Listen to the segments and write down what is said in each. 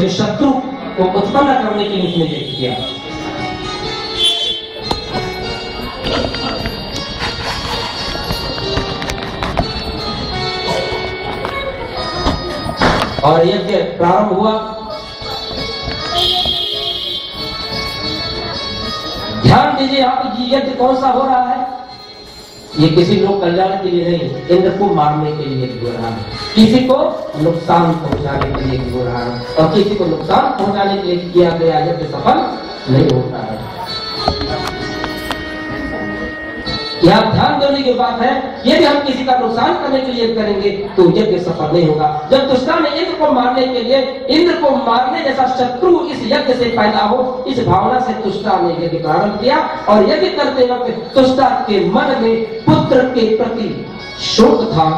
तो शत्रु को उत्पन्न करने के लिए उसने ये किया। और यज्ञ प्रारंभ हुआ। ध्यान दीजिए यहाँ पे यज्ञ कौन सा हो रहा है? ये किसी लोक कल्याण के लिए नहीं, इंद्र को मारने के लिए हो रहा है, किसी को नुकसान पहुंचाने के लिए हो रहा है, और किसी को नुकसान पहुंचाने के लिए किया गया यज्ञ सफल नहीं होता है। यहाँ ध्यान देने की बात है, यदि हम किसी का नुकसान करने के लिए करेंगे तो यज्ञ सफल नहीं होगा। जब दुष्टा ने इंद्र को मारने के लिए, इंद्र को मारने जैसा शत्रु इस यज्ञ से पैदा हो, इस भावना से दुष्टा ने यज्ञ प्रारंभ किया। और यज्ञ करते वक्त दुष्टा के मन में पुत्र के प्रति शोक था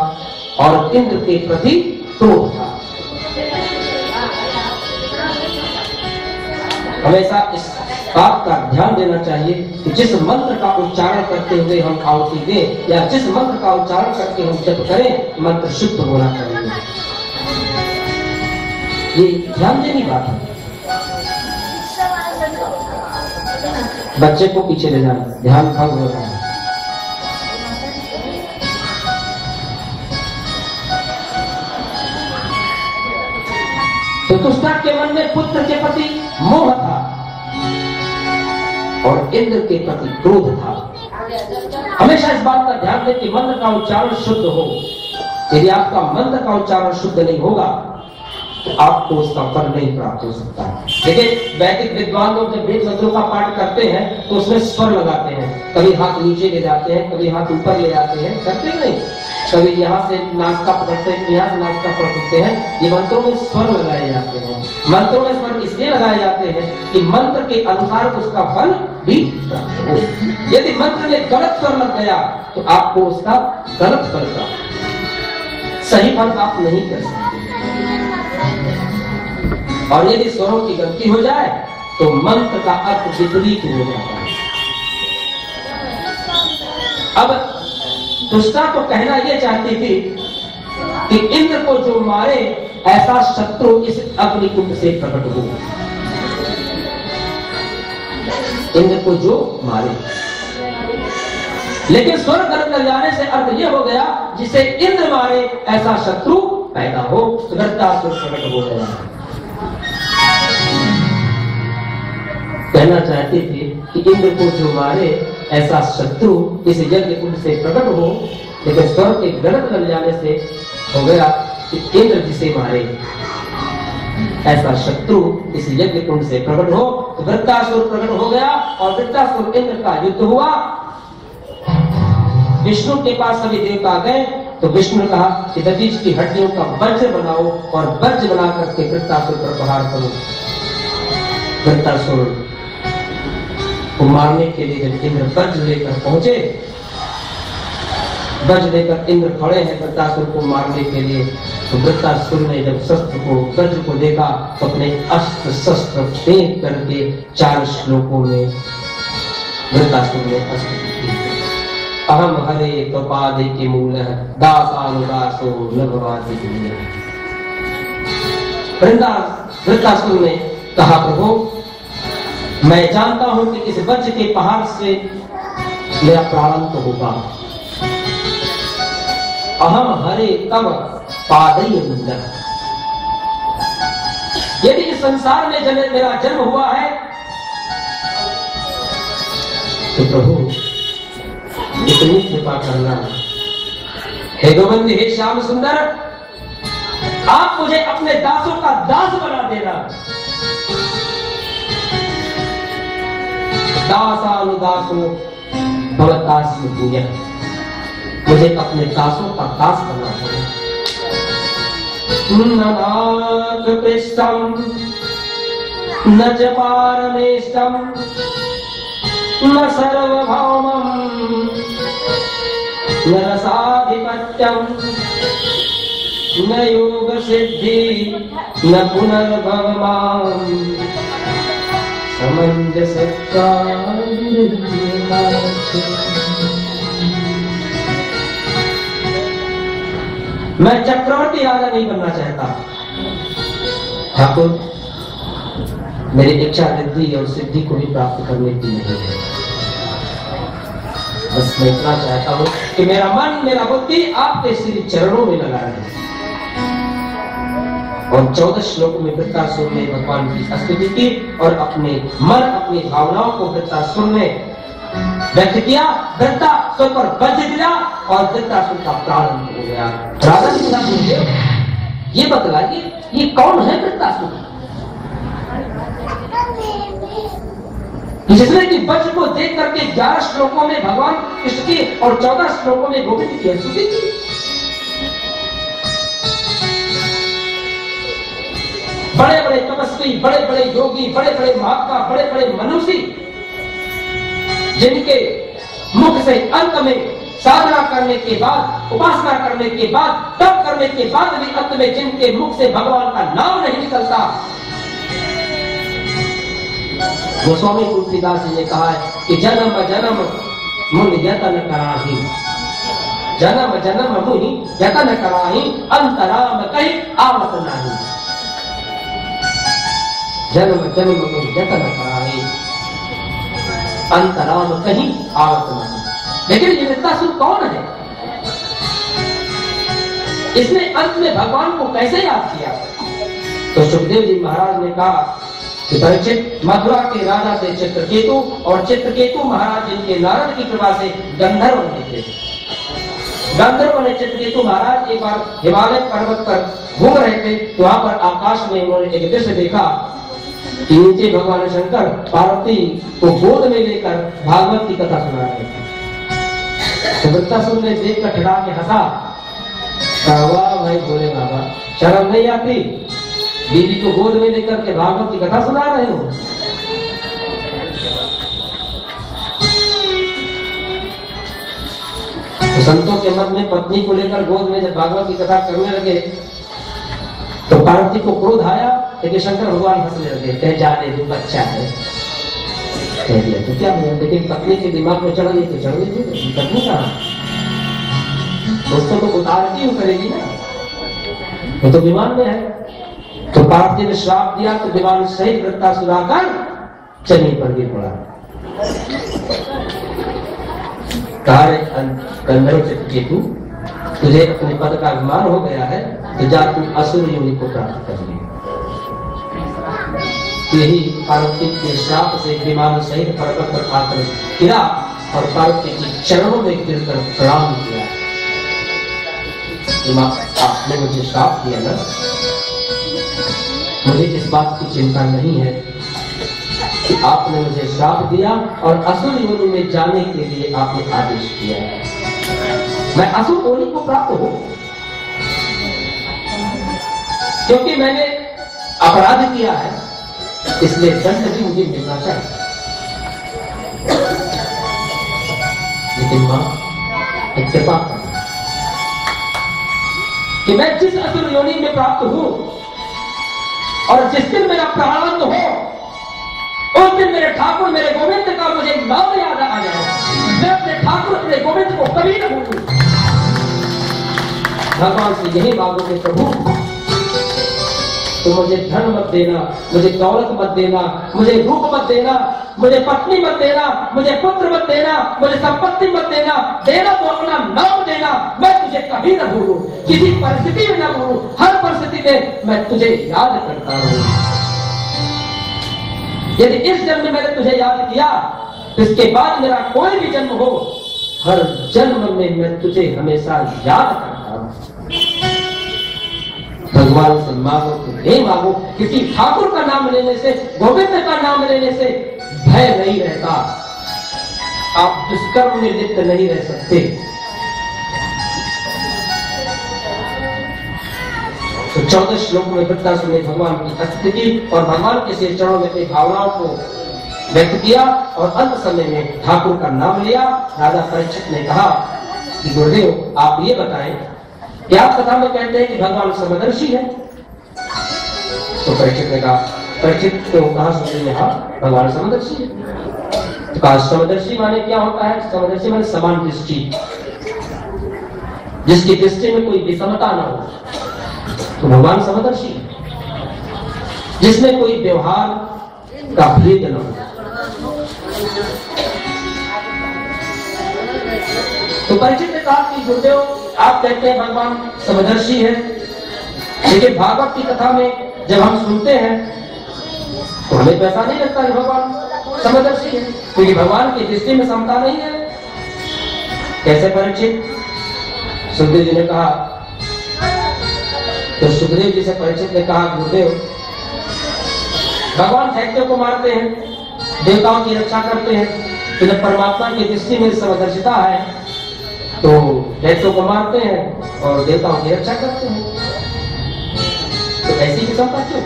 और इंद्र के प्रति क्रोध था। हमेशा इस बात का ध्यान देना चाहिए कि जिस मंत्र का उच्चारण करते हुए हम आहुति दें या जिस मंत्र का उच्चारण करके हम जप करें, मंत्र शुद्ध होना चाहिए। ये ध्यान देने बात है। बच्चे को पीछे ले जाना, ध्यान भंग हो रहा है। तो दुष्टा के मन में पुत्र के प्रति मोह था और इंद्र के प्रति क्रोध था। हमेशा इस बात का ध्यान दें कि मंत्र का उच्चारण शुद्ध हो। यदि आपका मंत्र का उच्चारण शुद्ध नहीं होगा तो आपको उसका फल नहीं प्राप्त हो सकता है। देखिए, वैदिक विद्वान लोग जब वेद मंत्रों का पाठ करते हैं तो उसमें स्वर लगाते हैं, कभी हाथ नीचे ले जाते हैं, कभी हाथ ऊपर ले जाते हैं, करते नहीं, कभी यहाँ से नासिका पकड़ते हैं, यहाँ से नासिका पकड़ते हैं। ये मंत्रों में स्वर लगाए जाते हैं। मंत्रों में स्वर इसलिए लगाए जाते हैं कि मंत्र के अनुसार उसका फल भी प्राप्त हो। यदि मंत्र में गलत स्वर लग गया तो आपको उसका गलत फल प्राप्त, सही फल प्राप्त नहीं कर सकते। और यदि स्वरों की गलती हो जाए तो मंत्र का अर्थ विपरीत हो जाता है। अब दुष्टा तो कहना यह चाहती थी कि इंद्र को जो मारे ऐसा शत्रु इस अग्निकुंड से प्रकट हो। इंद्र को जो मारे, लेकिन स्वर गलत लग जाने से अर्थ यह हो गया जिसे इंद्र मारे ऐसा शत्रु पैदा हो, वृत्रासुर प्रकट हो गया। कहना चाहते थे कि इंद्र को जो मारे ऐसा शत्रु इस यज्ञ कुंड से प्रकट हो, लेकिन स्वर के गलत लग जाने से हो गया कि इंद्र जिसे मारे ऐसा शत्रु इस यज्ञ कुंड से प्रकट हो। तो वृत्रासुर प्रकट हो गया और वृत्रासुर इंद्र का युद्ध हुआ। विष्णु के पास सभी देवता गए तो विष्णु ने कहा कि दधीच की हड्डियों का वज्र बनाओ और वज्र बना करके वृत्रासुर पर प्रहार करो। वृत्रासुर को मारने के लिए जब इंद्र वज्र लेकर पहुंचे, वज्र लेकर इंद्र खड़े हैं वृत्रासुर को मारने के लिए, तो वृत्रासुर ने जब शस्त्र को वज्र को देखा तो अपने अस्त्र शस्त्र फेंक करके 4 श्लोकों में वृत्रासुर ने अस्त्र किए। अहम हरे त्वपादे के मूल दासानुदासो न भवाति। वृत्रासुर ने कहा, प्रभु मैं जानता हूं कि इस वज्र के पहाड़ से मेरा प्रारंभ होगा। अहम हरे तव पादय मूल। यदि इस संसार में मेरा जन्म हुआ है तो प्रभु इतनी कृपा करना। हे गोविंद, हे श्याम सुंदर, आप मुझे अपने दासों का दास बना देना। दासानुदासो भवदास्य पूज्य, मुझे अपने दासों का दास बनना चाहिए। न नाथ पृष्ठम न च पारमेष्टम न सर्वभौमं न रसाधिपत्यं न योग सिद्धि न पुनर्भवम् समंजसता। मैं चक्रवर्ती राजा नहीं बनना चाहता ठाकुर, मेरी इच्छा रिद्धि और सिद्धि को भी प्राप्त करने की नहीं है। बस मैं इतना चाहता हूं कि मेरा मन मेरा बुद्धि आपके श्री चरणों में लगा रहे। और 14 श्लोक में वृत्तासुर ने भगवान की स्तुति की और अपने मन अपनी भावनाओं को वृत्तासुर ने व्यक्त किया। वृत्तासुर पर वज्र गिरा और वृत्तासुर का प्रारंभ हो गया। राजा जी ये बतलाइए ये कौन है वृत्तासुर, जिसने कि वज्र को देख करके 11 श्लोकों में भगवान कृष्ण की और 14 श्लोकों में गोविंद की स्तुति की। बड़े बड़े तपस्वी, बड़े बड़े योगी, बड़े बड़े महात्मा, बड़े बड़े मनुष्य, जिनके मुख से अंत में साधना करने के बाद, उपासना करने के बाद, तप करने के बाद भी अंत में जिनके मुख से भगवान का नाम नहीं निकलता, गोस्वामी तुलसीदास जी ने कहा है कि जन्म जन्म मुनि यतन कराही, जन्म जन्म मुनि यतन कराही, अंतराम कहीं आवत नहीं। जन्म जन्म मुनि यतन कराही, अंतराम कहीं आवत नहीं। लेकिन ये वृत्तासुर कौन है? इसने अंत में भगवान को कैसे याद किया? तो सुखदेव जी महाराज ने कहा कि परीक्षित, मथुरा के राजा थे चित्रकेतु, और चित्रकेतु महाराज जिनके नारद की कृपा से गंधर्व बने थे। गंधर्व ने चित्रकेतु महाराज एक बार हिमालय पर्वत पर घूम रहे थे, तो वहां पर आकाश में उन्होंने एक दृश्य देखा कि नीचे भगवान शंकर पार्वती को गोद में लेकर भागवत की कथा सुना रहे थे। तो वृत्तासुर ने देख कर ठड़ा के हंसा, वाह भाई भोले बाबा, शर्म नहीं आती? बीवी को गोद में लेकर के भागवत की कथा सुना रहे हो। तो संतों के मन में पत्नी को लेकर गोद में जब भागवत की कथा करने लगे तो पार्वती को क्रोध आया, लेकिन शंकर भगवान हंसने लगे, कह जाने जो बच्चा है, कह दिया तो क्या हुआ। लेकिन पत्नी के दिमाग में चढ़ गई तो चढ़ गई, पत्नी कहा दोस्तों को उतार क्यों करेगी ना, वो तो विमान में है। तो पार्वती ने श्राप दिया तो विमान सहित वृत्तासुर आकर जमीन पर गिर पड़ा। गंधर्व चित्रकेतु, तुझे अपने पद का अभिमान हो गया है, तो जा तू असुर योनि को प्राप्त कर ले। यही पार्वती के श्राप से विमान सहित पर्वत पर आकर गिरा और पार्वती के चरणों में गिरकर प्रणाम किया। आपने मुझे श्राप दिया ना, मुझे इस बात की चिंता नहीं है कि आपने मुझे श्राप दिया और असुर योनि में जाने के लिए आपने आदेश किया है। मैं असुर योनि को प्राप्त हूं क्योंकि मैंने अपराध किया है, इसलिए दंड भी मुझे मिलना चाहिए। लेकिन मां कृपा कि मैं जिस असुर योनि में प्राप्त हूं और जिस दिन मेरा प्रारंभ हो, उस दिन मेरे ठाकुर मेरे गोविंद का मुझे नाम याद आ जाए। मैं अपने ठाकुर अपने गोविंद को कभी न भूलूं। भगवान से यही मांगो कि प्रभु तो मुझे धन मत देना, मुझे दौलत मत देना, मुझे रूप मत देना, मुझे पत्नी मत देना, मुझे पुत्र मत देना, मुझे संपत्ति मत देना, देना तो अपना नाम देना। मैं तुझे कभी न भूलूं, किसी परिस्थिति में न भूलूं, हर परिस्थिति में मैं तुझे याद करता हूं। यदि इस जन्म में मैंने तुझे याद किया तो इसके बाद मेरा कोई भी जन्म हो, हर जन्म में मैं तुझे हमेशा याद करता हूं। भगवान से मांगो तो नहीं मांगो, क्योंकि ठाकुर का नाम लेने से, गोविंद का नाम लेने से भय नहीं रहता। आप दुष्कर्म में लिप्त नहीं रह सकते। तो 14 श्लोक में वृत्तासुर ने भगवान की स्तुति की और भगवान के श्री चरणों में अपनी भावनाओं को व्यक्त किया और अंत समय में ठाकुर का नाम लिया। राजा परीक्षित ने कहा कि गुरुदेव आप ये बताएं कि आप कथा में कहते हैं कि भगवान समदर्शी है। तो परीक्षित ने कहा, परीक्षित को कहा सुन ने कहा भगवान समदर्शी है। तो कहा समदर्शी माने क्या होता है? समदर्शी माने समान दृष्टि, जिसकी दृष्टि में कोई विषमता न हो, तो भगवान समदर्शी है। जिसमें कोई व्यवहार का भेद न हो। तो परीक्षित ने कहा कि गुरुदेव आप कहते हैं भगवान समदर्शी है, लेकिन भागवत की कथा में जब हम सुनते हैं तो हमें तो ऐसा नहीं लगता कि भगवान समदर्शी है, क्योंकि भगवान की दृष्टि में समता नहीं है। कैसे परीक्षित? सुखदेव जी ने कहा, तो सुखदेव जी से परीक्षित ने कहा, गुरुदेव भगवान दैत्यों को मारते हैं, देवताओं की रक्षा करते हैं, तो जब परमात्मा की दृष्टि में समदर्शिता है तो दैत्यों को मारते हैं और देवताओं की रक्षा करते हैं, तो ऐसी विषमता क्यों?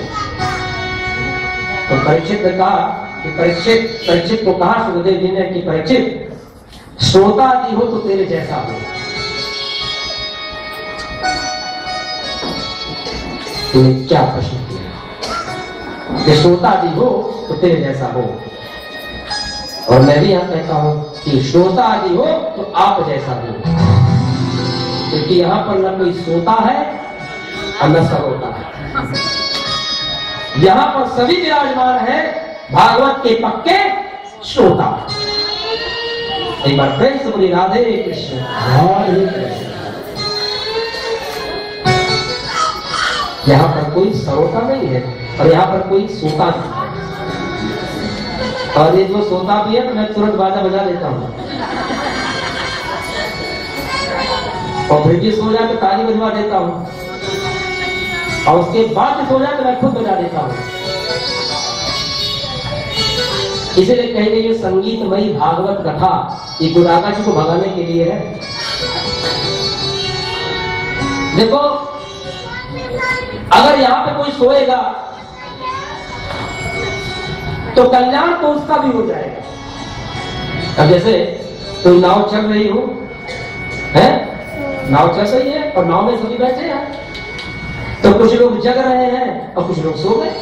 तो परीक्षित ने कहा कि परीक्षित को कहा सुखदेव जी ने कि परीक्षित श्रोता आदि हो तो तेरे जैसा हो। तूने क्या प्रश्न किया कि श्रोता आदि हो तो तेरे जैसा हो, और मैं भी यहां कहता हूं कि श्रोता आदि हो तो आप जैसा हो, क्योंकि यहां पर न कोई श्रोता है और न सरोता है, यहां पर सभी विराजमान है भागवत के पक्के श्रोता। एक बार फिर से बोली राधे कृष्ण। यहां पर कोई श्रोता नहीं है और यहां पर कोई श्रोता नहीं है, और ये जो श्रोता भी है तो मैं तुरंत बाजा बजा देता हूं, और फिर भी सो जाए तो ताली बजवा देता हूं, और उसके बाद सो जाए तो मैं खुद बजा देता हूं। इसलिए कही गई ये संगीतमयी भागवत कथा ये गुरागा जी को भगाने के लिए है। देखो अगर यहां पे कोई सोएगा तो कल्याण तो उसका भी हो जाएगा। अब जैसे कोई नाव चल रही हो है, नाव चल रही है और नाव में सभी बैठे हैं, तो कुछ लोग जग रहे हैं और कुछ लोग सो गए।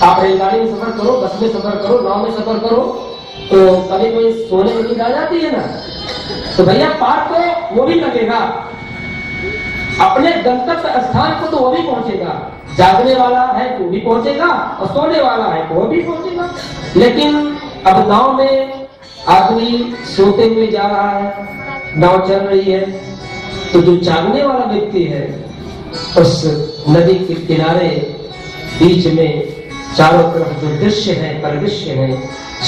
आप रेलगाड़ी में सफर करो, बस में सफर करो, नाव में सफर करो, तो कभी कोई सोने में नींद आ जाती है ना, तो भैया पार तो वो भी लगेगा, अपने गंतव्य स्थान को तो वो भी पहुंचेगा, जागने वाला है तो भी पहुंचेगा और सोने वाला है तो वो भी पहुंचेगा। लेकिन अब नाव में आदमी सोते हुए जा रहा है, नाव चल रही है, तो जो जागने वाला व्यक्ति है उस नदी के किनारे बीच में चारों तरफ जो दृश्य है, परिदृश्य है,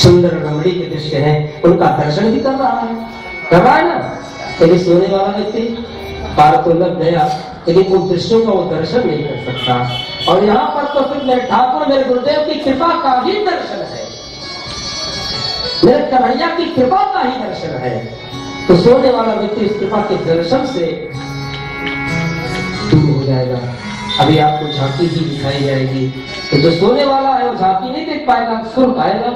सुंदर रमणी के दृश्य है, उनका दर्शन भी कर रहा है ना। लेकिन सोने वाला व्यक्ति पार तो लग गया लेकिन उन दृश्यों का वो दर्शन नहीं कर सकता। और यहाँ पर तो फिर मेरे ठाकुर मेरे गुरुदेव की कृपा का ही दर्शन है, मेरे कन्हैया की कृपा का ही दर्शन है। तो सोने वाला व्यक्ति इस कृपा के दर्शन से दूर हो जाएगा। अभी आपको झांकी ही दिखाई जाएगी, तो जो सोने वाला है वो झांकी नहीं देख पाएगा, सुन पाएगा।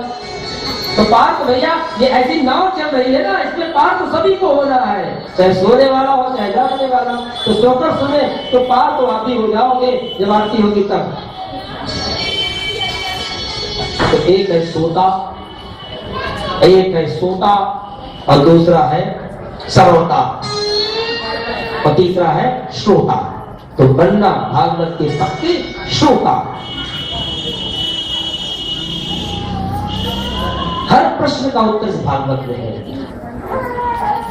तो पार तो भैया ये ऐसी नाव चल रही है ना, इसमें पार तो सभी को होना है, चाहे सोने वाला हो चाहे जागने वाला। तो सोकर सुने तो पार तो आप ही हो जाओगे जब आरती होगी तब। तो एक है सोता, एक है सोता और दूसरा है सरोता और तीसरा है श्रोता। तो बनना भागवत के पक्के श्रोता। हर प्रश्न का उत्तर इस भागवत में है।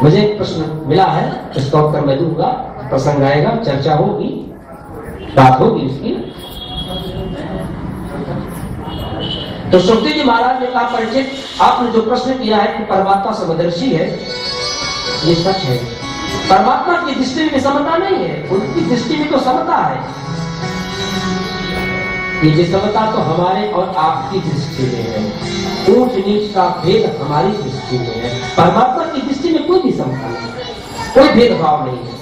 मुझे एक प्रश्न मिला है, इसका उत्तर मैं दूंगा, प्रसंग आएगा, चर्चा होगी, बात होगी उसकी। तो सुखदेव जी महाराज ने कहा, परीक्षित आपने जो प्रश्न किया है कि परमात्मा समदर्शी है, ये सच है। परमात्मा की दृष्टि में समता नहीं है, उनकी दृष्टि में तो समता है। ये समता तो हमारे और आपकी दृष्टि में है, ऊंच नीच का भेद हमारी दृष्टि में है। परमात्मा की दृष्टि में कोई भी समता नहीं, कोई भेदभाव नहीं है।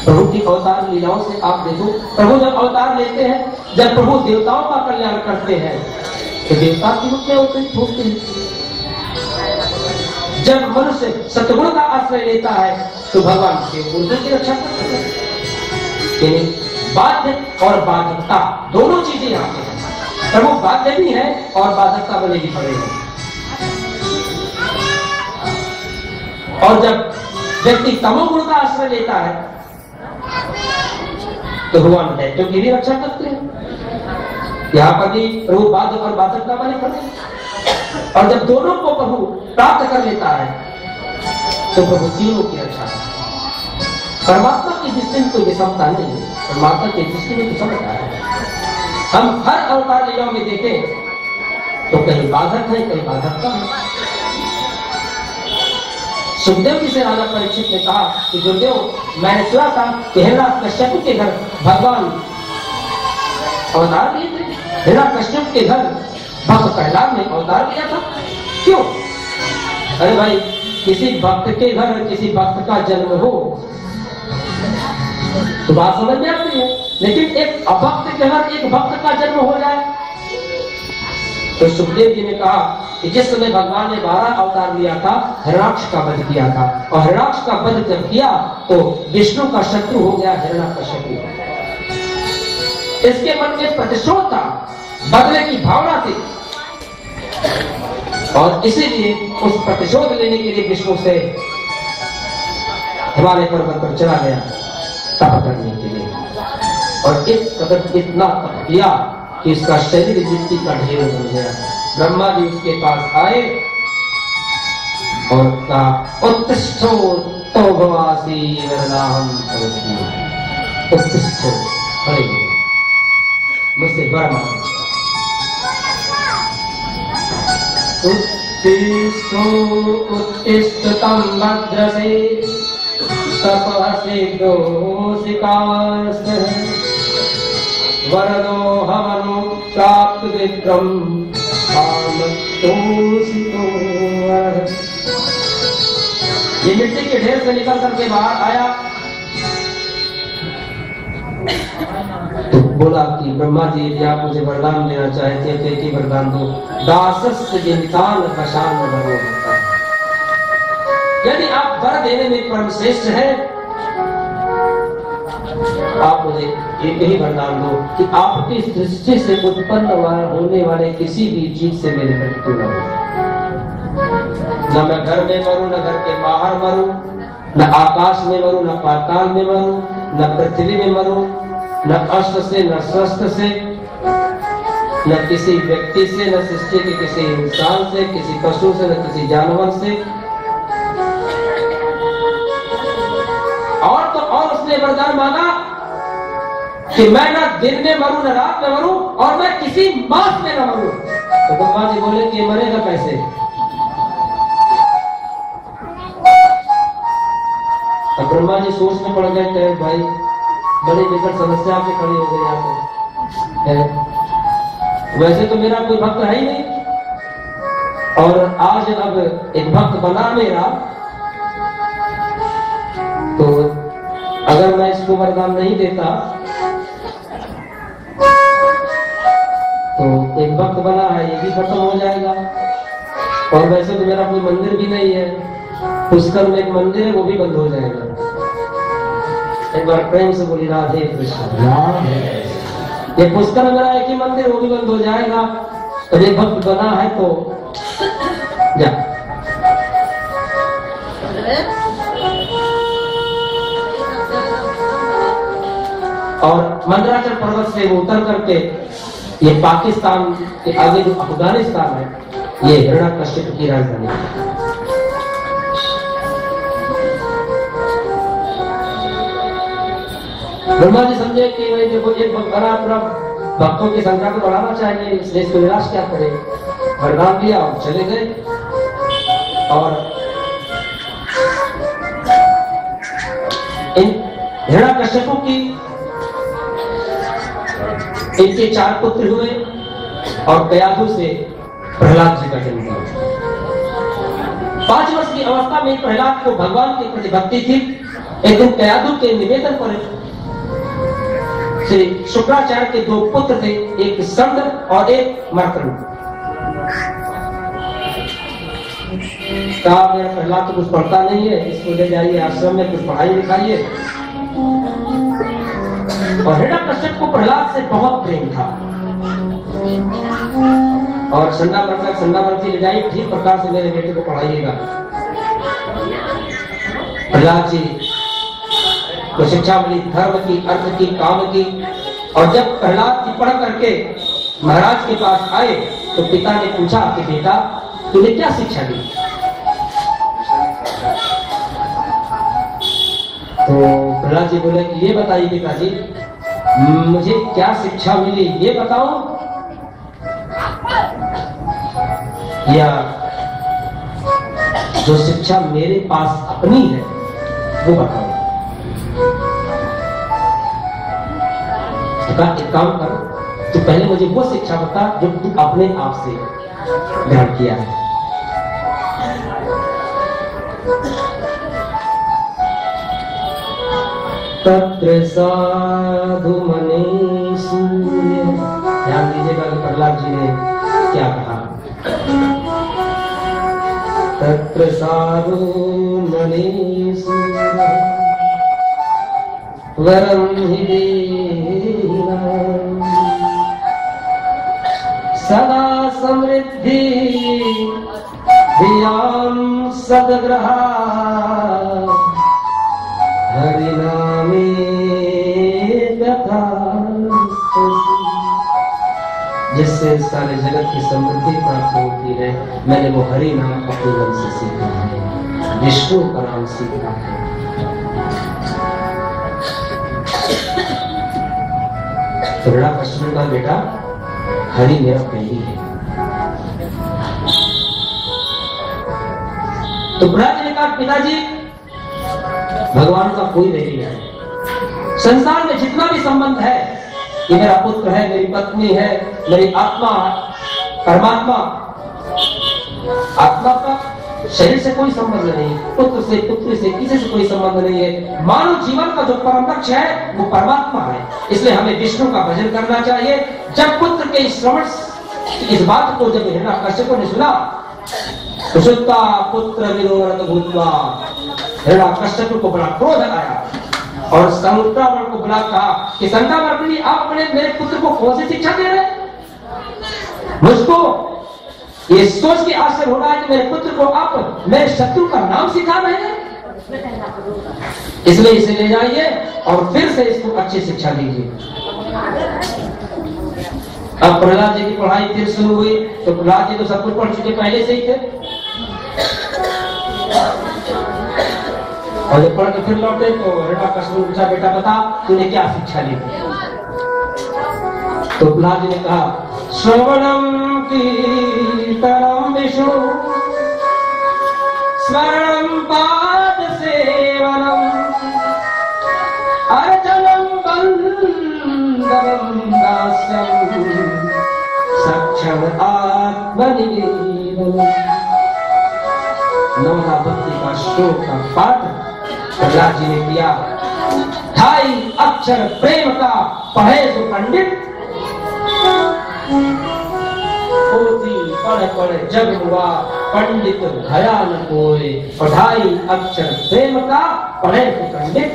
प्रभु की अवतार लीलाओं से आप देखो, प्रभु जब अवतार लेते हैं, जब प्रभु देवताओं का कल्याण करते हैं तो देवता की रूप में होते हैं। जब मनुष्य सतगुण का आश्रय लेता है तो भगवान के गुरुदेव की रक्षा करते हैं। बाध्य और बाधकता दोनों चीजें यहाँ पे हैं। प्रभु बाध्य भी है और बाधकता बने भी पड़ेगी। और जब व्यक्ति तमोगुण का आश्रय लेता है तो भगवान दैत्यों की भी रक्षा करते हैं। यहाँ पर भी प्रभु बाधक और बाधक का बने कर, और जब दोनों को प्रभु प्राप्त कर लेता है तो प्रभु तीनों की रक्षा है। परमात्मा की दृष्टि में कोई विषमता नहीं है, परमात्मा की दृष्टि में विषमता है। हम हर अवतार लीलाओं में देखें तो कहीं बाधक है, कहीं बाधक का है। सुखदेव जी से राजा परीक्षित ने कहा कि गुरुदेव, मैंने सुना था कि हिरण्यकश्यप के घर भगवान अवतार लिए थे। हिरण्यकश्यप के घर भक्त प्रहलाद ने अवतार लिया था, क्यों? अरे भाई, किसी भक्त के घर किसी भक्त का जन्म हो तो बात समझ में आती है, लेकिन एक अभक्त के घर एक भक्त का जन्म हो जाए। तो सुखदेव जी ने कहा कि जिस समय भगवान ने 12 अवतार लिया था, हिरण्याक्ष का वध किया था, और हिरण्याक्ष का वध जब किया तो विष्णु का शत्रु हो गया हिरण्यकश्यप। इसके मन में प्रतिशोध था, बदले की भावना थी, और इसीलिए उस प्रतिशोध लेने के लिए विष्णु से हिमालय पर्वत पर चला गया तप करने के लिए, और इस कदर इतना तप किया कि उसका शरीर मिट्टी का ढेर बन गया। ब्रह्मा जी उसके पास आए और कहा, उत्तिष्ठो तो भवासी वरदाहं करोमि। उत्तिष्ठो, खड़े हो, मुझसे वर मांगो। उत्तिष्ठो उत्तिष्ठतं भद्रसे तपसि दोषिकास्तः वरदो हमनु प्राप्त विक्रम कामतोषितो। ये मिट्टी के ढेर से निकल करके बाहर आया तो बोला कि ब्रह्मा जी, यदि आप मुझे वरदान देना चाहते थे कि वरदान दो। दासस्य जिनतान कशान भरो भक्ता। यदि आप वर देने में परम श्रेष्ठ है, आप मुझे एक ही वरदान दो कि आपकी सृष्टि से उत्पन्न होने वाले किसी भी जीव से मेरी मृत्यु न हो। न मैं घर में मरूं, न घर के बाहर मरूं, न आकाश में मरूं, न पाताल में मरूं, न पृथ्वी में मरूं, न अष्ट से, न स्वस्थ से, न किसी व्यक्ति से, न सृष्टि के किसी इंसान से, किसी पशु से, न किसी जानवर से। और तो और उसने वरदान मांगा कि मैं ना दिन में मरूं, न रात में मरूं, और मैं किसी मास में न मरूं। तो ब्रह्मा जी बोले कि मरेगा कैसे? तो ब्रह्मा जी सोच में पड़ गए, कहे भाई बड़ी विकट समस्या पे खड़ी हो गई आप। वैसे तो मेरा कोई भक्त है ही नहीं, और आज अब एक भक्त बना मेरा, तो अगर मैं इसको वरदान नहीं देता तो एक भक्त बना है ये भी खत्म हो जाएगा। और वैसे तो मेरा कोई मंदिर भी नहीं है, पुष्कर में एक मंदिर है वो भी बंद हो जाएगा। एक बार प्रेम से बोली राधे कृष्ण। ये पुष्कर में मेरा एक ही मंदिर, वो भी बंद हो जाएगा। तो एक भक्त बना है तो जा। और मंदराचल पर्वत से वो उतर करके ये पाकिस्तान के आगे जो अफगानिस्तान है, ये हिरण्यकश्यप की राजधानी है। ब्रह्मा जी समझे कि भाई देखो एक बड़ा पूरा भक्तों की संख्या को बढ़ाना चाहिए, इसलिए इसको निराश क्या करे। वरदान दिया और चले गए। और इन हिरण्यकश्यपों की इनके 4 पुत्र हुए, और कयाधु से प्रहलाद जी का जन्म हुआ। 5 वर्ष की अवस्था में प्रहलाद को भगवान के प्रति भक्ति थी। एक दिन कयाधु के निवेदन पर श्री शुक्राचार्य के 2 पुत्र थे, एक संड और एक मर्कंड। कहा मेरा प्रहलाद तो कुछ पढ़ता नहीं है, इसको ले जाइए आश्रम में, कुछ पढ़ाई लिखाइए। और हिरण्यकश्यप को प्रहलाद से बहुत प्रेम था, और संडा मर्कंड ले जाइए, ठीक प्रकार से मेरे बेटे को पढ़ाइएगा। प्रहलाद जी को शिक्षा मिली, धर्म की, अर्थ की, काम की। और जब प्रहलाद जी पढ़ करके महाराज के पास आए तो पिता ने पूछा कि बेटा तूने क्या शिक्षा दी? तो प्रहलाद जी बोले कि ये बताइए पिताजी, मुझे क्या शिक्षा मिली ये बताओ, या जो शिक्षा मेरे पास अपनी है वो बताओ। एक काम कर, तो पहले मुझे वो शिक्षा बता जो तू अपने आप से ग्रहण किया है। तत्र साधु मनीषी, ध्यान दीजिएगा कि प्रहलाद जी ने क्या कहा। तत्र साधु मनीषी वरम हि देहिनां सदा समृद्धि धियां सद्ग्रहा हरिनामे व्यथा, जिससे सारे जगत की समृद्धि प्राप्त होती है। मैंने वो हरि नाम अपने मन से सीखा है, विष्णु का नाम सीखा है। तो बड़ा कष्ट का बेटा हरि मेरा प्रेमी है। तो प्रहलाद ने कहा पिताजी भगवान का कोई नहीं है, संसार में जितना भी संबंध है, ये मेरा पुत्र है, मेरी पत्नी है, मेरी आत्मा, परमात्मा, आत्मा का शरीर से कोई संबंध नहीं, पुत्र से, पुत्री से, किसी से कोई संबंध नहीं है। मानव जीवन का जो परम लक्ष्य है वो परमात्मा है, इसलिए हमें विष्णु का भजन करना चाहिए। जब पुत्र के श्रवण इस बात को जब हिरण्यकश्यप ने सुना तो सुता पुत्र विरोध भूतवा, हिरण्यकश्यप को बड़ा क्रोध आया और संक्रामण को बुला कहा कि संक्रामण आप अपने मेरे पुत्र को कौन सी शिक्षा दे रहे? मुझको ये सोच के आश्चर्य होना है कि मेरे पुत्र को आप मेरे शत्रु का नाम सिखा रहे हैं, इसलिए इसे ले जाइए और फिर से इसको अच्छी शिक्षा दीजिए। अब प्रहलाद जी की पढ़ाई फिर शुरू हुई, तो प्रहलाद जी तो सब कुछ पढ़ चुके पहले से ही थे, और जब पढ़ के फिर लौटे तो हिरण्यकश्यप ने पूछा बेटा बता तूने क्या शिक्षा ली? तो प्रहलाद जी ने कहा श्रवणम कीर्तनम विष्णु स्मरणम पाद सेवनम अर्चनम बंदनम दास्यम सक्षम आत्मनिवेदनम। नवदा भक्ति का श्लोक का पाठ प्रहलाद जी ने किया। 2.5 अक्षर प्रेम का पढ़े जो पंडित, पोथी पढ़ पढ़ जग हुआ पंडित भया न कोई। 2.5 अक्षर प्रेम का पढ़े जो पंडित,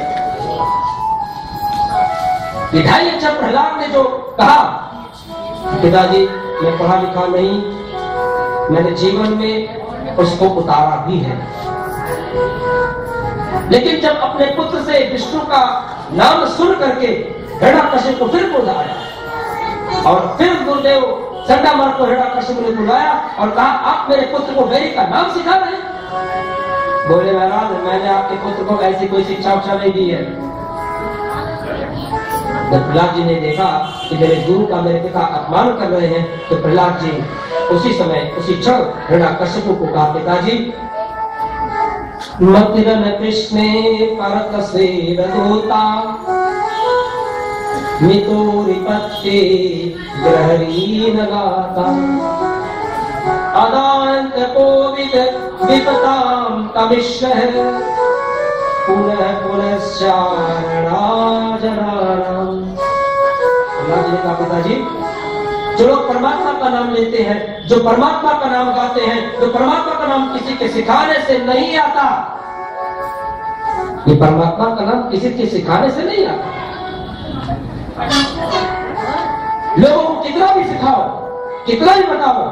2.5 अक्षर प्रहलाद ने जो कहा पिताजी मैं पढ़ा लिखा नहीं, मैंने जीवन में उसको उतारा भी है, लेकिन जब अपने पुत्र से विष्णु का नाम सुन करके हिरण्यकश्यप को फिर क्रोध आया और फिर गुरुदेव संडामर को हिरण्यकश्यप ने बुलाया और कहा आप मेरे पुत्र को वैरी का नाम सिखा रहे हैं? बोले महाराज मैंने आपके पुत्र को ऐसी कोई शिक्षा नहीं दी है। जब प्रहलाद जी ने देखा कि मेरे गुरु का मेरे पिता अपमान कर रहे हैं तो प्रहलाद जी उसी समय उसी क्षण हिरण्यकश्यप को कहा पिताजी मतिरन कृष्णे परत सेवदूता मितोरिपत्ते ग्रहरीन गाता अदांत कोविद विपताम तमिश्रः पुनः पुनश्चारणाजनानाम्। पिताजी जो लोग परमात्मा का नाम लेते हैं, जो परमात्मा का नाम गाते हैं, जो परमात्मा का नाम किसी के सिखाने से नहीं आता, ये परमात्मा का नाम किसी के सिखाने से नहीं आता। लोगों को कितना भी सिखाओ, कितना भी बताओ,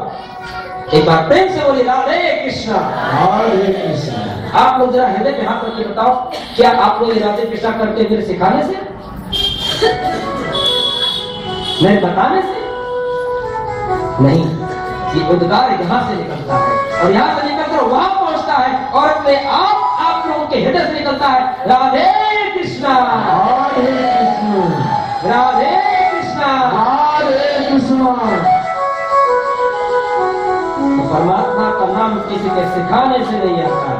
एक बार प्रेम से बोले राधे कृष्णा हरे कृष्णा। आप लोग जरा हृदय पे हाथ रख के बताओ क्या आप लोग राधे कृष्णा करते मेरे सिखाने से, मेरे बताने से? नहीं, ये उद्गार यहाँ से निकलता है और यहाँ से निकलकर वहां पहुंचता है और अपने आप लोगों के हृदय से निकलता है। राधे कृष्णा, राधे कृष्ण, राधे कृष्णा, राधे कृष्ण। परमात्मा का नाम किसी के सिखाने से नहीं आता।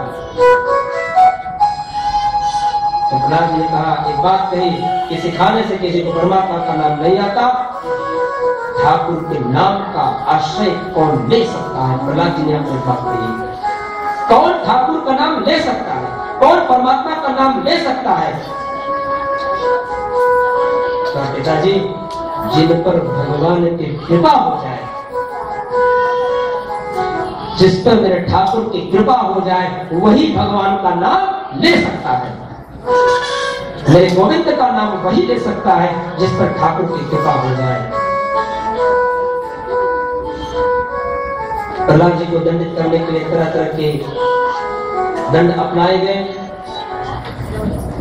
तो प्रहलाद जी ने कहा, एक बात कही कि सिखाने से किसी को परमात्मा का नाम नहीं आता। ठाकुर के नाम का आश्रय कौन ले सकता है? प्रहलाद जी ने अपनी बात कही। कौन ठाकुर का नाम ले सकता है? कौन परमात्मा का नाम ले सकता है? तो पिताजी, जिन पर भगवान की कृपा हो जाए, जिस पर मेरे ठाकुर की कृपा हो जाए, वही भगवान का नाम ले सकता है। मेरे गोविंद का नाम वही ले सकता है जिस पर ठाकुर की कृपा हो जाए। प्रहलाद जी को दंडित करने के लिए तरह तरह के दंड अपनाए गए।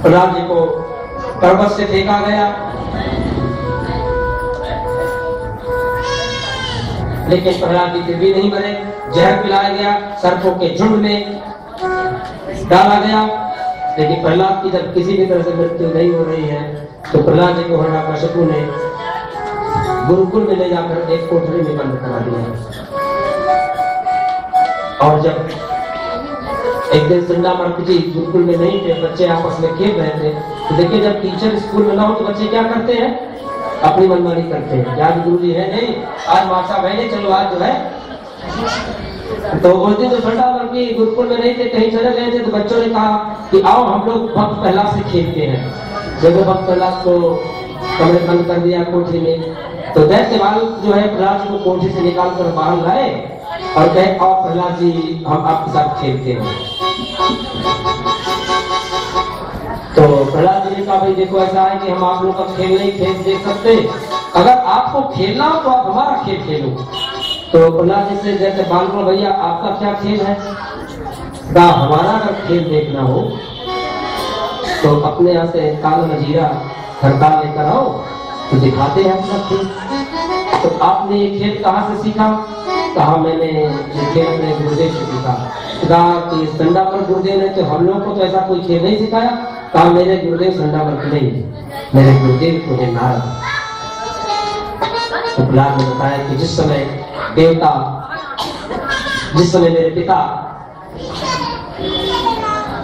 प्रहलाद जी को पर्वत से फेंका गया, लेकिन प्रहलाद जी फिर भी नहीं मरे। जहर पिलाया गया, सर्पों के झुंड में डाला गया, लेकिन प्रहलाद की जब किसी भी तरह से मृत्यु नहीं हो रही है तो प्रहलाद जी को हिरण्यकशिपु ने गुरुकुल में ले जाकर एक कोठरी में बंद करा दिया। और जब एक दिन संडामर्क जी गुरुकुल में नहीं थे, बच्चे आपस में खेल रहे थे, तो देखिए जब टीचर स्कूल में ना हो तो बच्चे क्या करते हैं? अपनी मनमानी करते हैं। आज गुरु जी है नहीं, आज माँ साहब है नहीं, चलो आज जो है। तो उस दिन जो संडामर्क जी गुरुकुल में नहीं थे, कहीं चले गए थे, तो बच्चों ने कहा कि आओ हम लोग भक्त प्रहलाद से खेलते हैं। जब भक्त प्रहलाद को कमरे बंद कर दिया कोठरी में, तो दैत्यवाल जो है प्रहलाद जी को कोठरी से निकाल कर बाहर लाए और कहे, आओ प्रहलाद जी हम आपके साथ खेलते हैं। तो प्रहलाद जी ने कहा, भाई देखो ऐसा है कि हम आप लोग का खेल नहीं खेल देख सकते, अगर आपको खेलना हो तो आप हमारा खेल खेलो। तो प्रहलाद जी से जैसे बालक, भैया आपका क्या खेल है? का हमारा अगर खेल देखना हो तो अपने यहाँ से काला मजीरा हड़ताल लेकर आओ तो दिखाते हैं अपना खेल। तो आपने ये खेल कहाँ से सीखा? कहा मैंने ये खेल अपने गुरुदेव से सीखा। कहा कि संडामर्क गुरुदेव ने तो हम लोग को तो ऐसा कोई खेल नहीं सिखाया। कहा मेरे गुरुदेव संडामर्क नहीं, मेरे गुरुदेव तो है नारद। तो प्रहलाद ने बताया कि जिस समय देवता, जिस समय मेरे पिता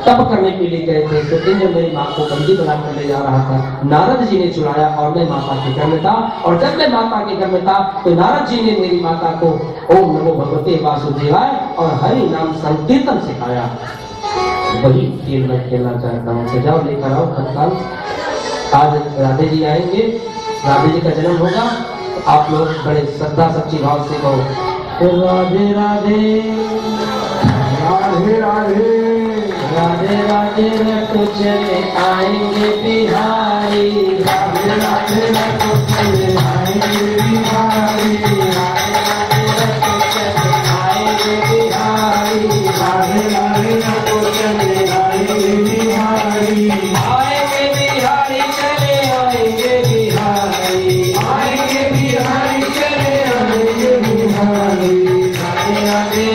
तप करने के लिए गए थे, तो इंद्र मेरी माँ को बंदी बनाकर ले जा रहा था। नारद जी ने चुराया और मैं माता के घर में था, और जब मैं माता के घर में था तो नारद जी ने मेरी माता को ओम नमो भगवते वासुदेवाय और हरि नाम संकीर्तन सिखाया। वही खेल मैं खेलना चाहता हूँ। तो जाओ लेकर आओ तत्काल। आज राधे जी आएंगे, राधे जी का जन्म होगा, तो आप लोग बड़े श्रद्धा सच्ची भाव से कहो राधे राधे राधे राधे राधे राधे रखो चले आएंगे बिहारी, राधे राधे रखो चले आएंगे बिहारी, राधे राधे रखो चले आएंगे बिहारी, राधे राधे रखो चले आएंगे बिहारी, आएंगे बिहारी चले आएंगे बिहारी, आएंगे बिहारी चले आएंगे बिहारी, राधे राधे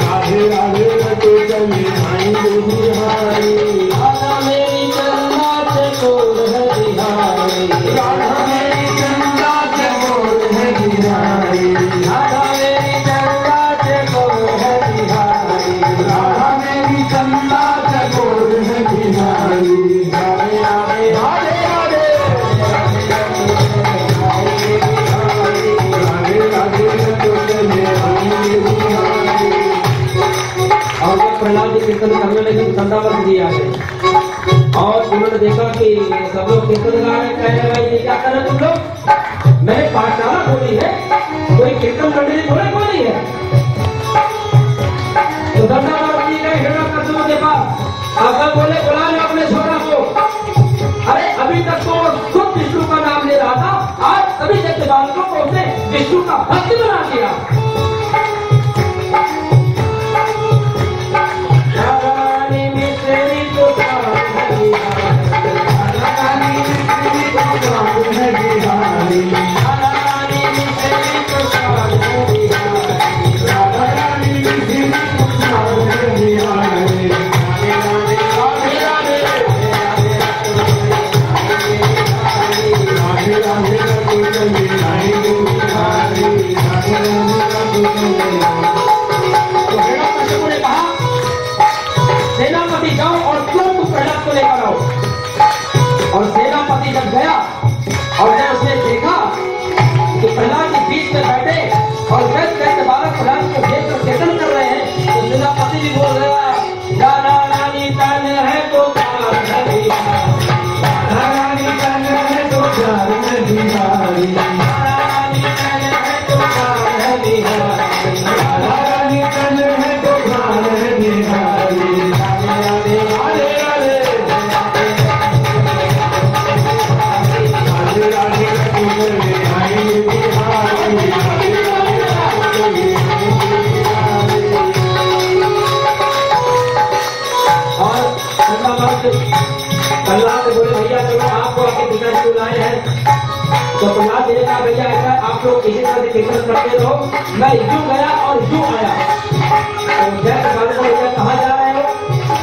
राधे राधे रखो चले आएंगे बिहारी, राधा मेरी चंदा चकोर है बिहारी, राधा मेरी चंदा चकोर है बिहारी, राधा मेरी चंदा चकोर है बिहारी, राधा मेरी चंदा चकोर है बिहारी, राधे राधे राधे राधे राधे राधे रखो चले आएंगे बिहारी। और जब प्रहलाद जी कीर्तन करने लगे संडामर्क जी आ गए और उन्होंने देखा कि सब लोग कीर्तन गा रहे, कहने लगे ये क्या कर रहे तुम लोग? मैंने पाठशाला खोली है, कोई कीर्तन करने की थोड़ी खोली है। तो संडामर्क जी गए हिरण्यकशिपु के पास, आकर बोले बुला लो अपने छोरा को। अरे अभी तक तो खुद विष्णु का नाम ले रहा था, आज सभी जैसे बालकों को उसने विष्णु का भक्त बना दिया। राधा प्रहलाद बोले भैया चलो आपको आपके पिता क्यों लाए हैं? तो प्रहलाद ने कहा भैया ऐसा आप लोग इसी तरह से कीर्तन करते रहो, मैं यूं गया और यूं आया। तो भैया कहाँ जा रहे हो?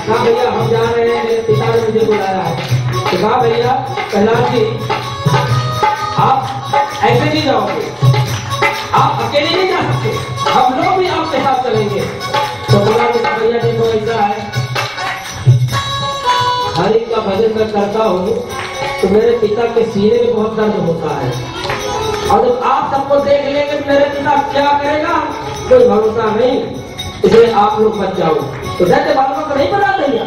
कहा भैया हम जा रहे हैं, मेरे पिता ने मुझे बुलाया है। तो कहा भैया प्रहलाद जी आप ऐसे नहीं जाओगे, आप अकेले नहीं जा सकते, हम लोग भी आपके साथ चलेंगे। तो प्रहलाद जी भैया देखो ऐसा है, हरि का भजन मैं करता हूँ तो मेरे पिता के सीने में बहुत दर्द होता है, और जब आप सबको देख लेंगे तो मेरे पिता क्या करेगा कोई भरोसा नहीं, इसलिए आप लोग मत जाओ। तो जैसे बालकों को नहीं बना भैया,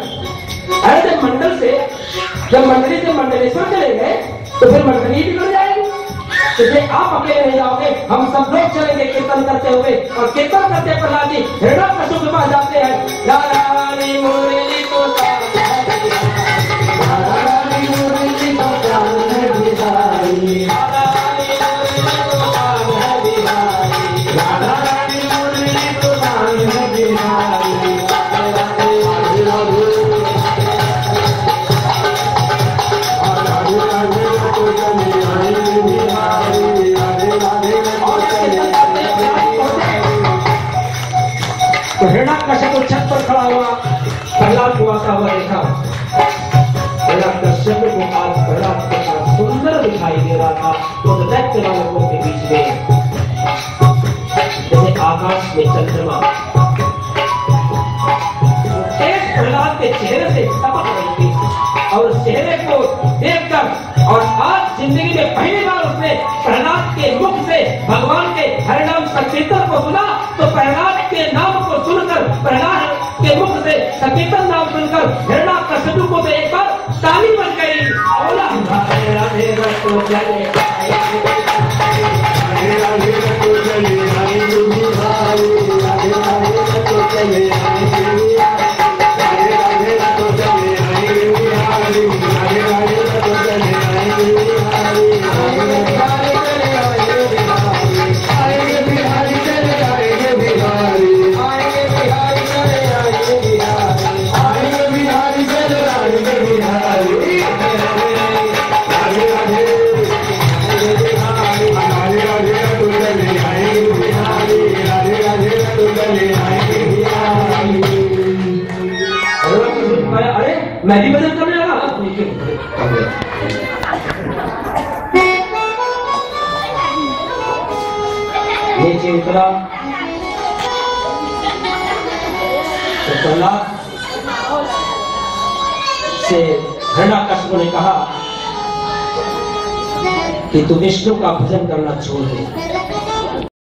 अरे जब मंडल से जब मंडली से मंडलेश्वर चले गए तो फिर मंडली बिगड़ जाएगी, इसलिए आप अकेले नहीं जाओगे, हम सब लोग चलेंगे कीर्तन करते हुए। और कीर्तन करते प्रहलाद जी हिरण्यकश्यप के पास जाते हैं। रानी मुरली को हिरण्यकश्यप को छत पर खड़ा हुआ प्रहलाद को आता हुआ देखा। हिरण्यकश्यप को आज प्रहलाद के साथ सुंदर दिखाई दे रहा था, तो दैत्य लोगों के बीच में जैसे आकाश में चंद्रमा एक प्रहलाद के चेहरे से टपक रही थी, और चेहरे को देखकर और आज जिंदगी में पहली बार उसने प्रहलाद के मुख से भगवान के हरिनाम संकीर्तन को सुना। तो प्रहलाद के नाम को सुनकर, प्रहलाद के मुख से संकीर्तन नाम सुनकर हिरण्यकश्यप को तो एक बार ताली बन गई। बोला राधे राधे रतो चले मैं भी भजन करने लगा। नीचे उतरा तो प्रहलाद से हिरण्यकश्यप ने कहा कि तू विष्णु का भजन करना छोड़ दे,